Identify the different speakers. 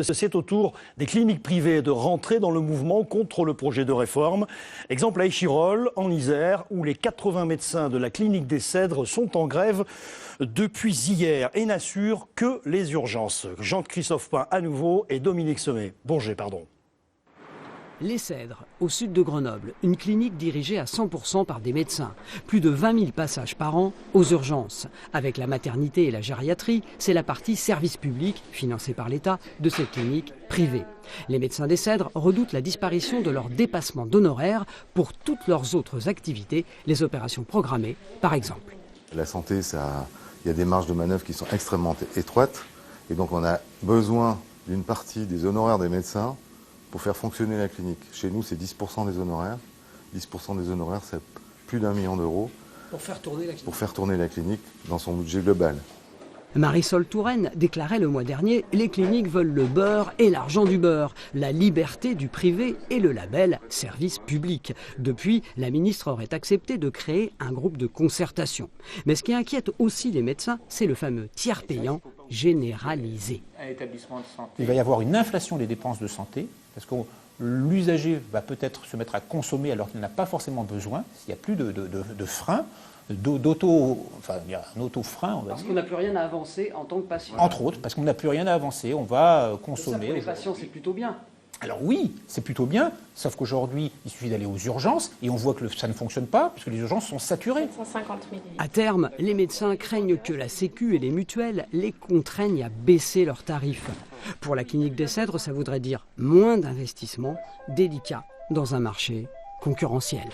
Speaker 1: C'est au tour des cliniques privées de rentrer dans le mouvement contre le projet de réforme. Exemple à Échirolles, en Isère, où les 80 médecins de la clinique des Cèdres sont en grève depuis hier et n'assurent que les urgences. Jean-Christophe Pain à nouveau et Dominique Sommet. Bonger, pardon.
Speaker 2: Les Cèdres, au sud de Grenoble, une clinique dirigée à 100% par des médecins. Plus de 20 000 passages par an aux urgences. Avec la maternité et la gériatrie, c'est la partie service public, financée par l'État, de cette clinique privée. Les médecins des Cèdres redoutent la disparition de leur dépassement d'honoraires pour toutes leurs autres activités, les opérations programmées, par exemple.
Speaker 3: La santé, il y a des marges de manœuvre qui sont extrêmement étroites. Et donc on a besoin d'une partie des honoraires des médecins pour faire fonctionner la clinique. Chez nous, c'est 10% des honoraires. 10% des honoraires, c'est plus d'1 million d'euros
Speaker 2: Pour faire
Speaker 3: tourner la clinique dans son budget global.
Speaker 2: Marisol Touraine déclarait le mois dernier « Les cliniques veulent le beurre et l'argent du beurre, la liberté du privé et le label service public ». Depuis, la ministre aurait accepté de créer un groupe de concertation. Mais ce qui inquiète aussi les médecins, c'est le fameux tiers payant généralisé.
Speaker 4: Il va y avoir une inflation des dépenses de santé, parce que l'usager va peut-être se mettre à consommer alors qu'il n'a pas forcément besoin, s'il n'y a plus de frein. Il y a un auto-frein, on va dire.
Speaker 2: Parce qu'on n'a plus rien à avancer en tant que patient.
Speaker 4: Entre autres, parce qu'on n'a plus rien à avancer, on va consommer.
Speaker 2: Ça, pour les patients, c'est plutôt bien.
Speaker 4: Alors oui, c'est plutôt bien, sauf qu'aujourd'hui, il suffit d'aller aux urgences et on voit que ça ne fonctionne pas, puisque les urgences sont saturées.
Speaker 5: 150 000.
Speaker 2: À terme, les médecins craignent que la Sécu et les mutuelles les contraignent à baisser leurs tarifs. Pour la clinique des Cèdres, ça voudrait dire moins d'investissements délicats dans un marché concurrentiel.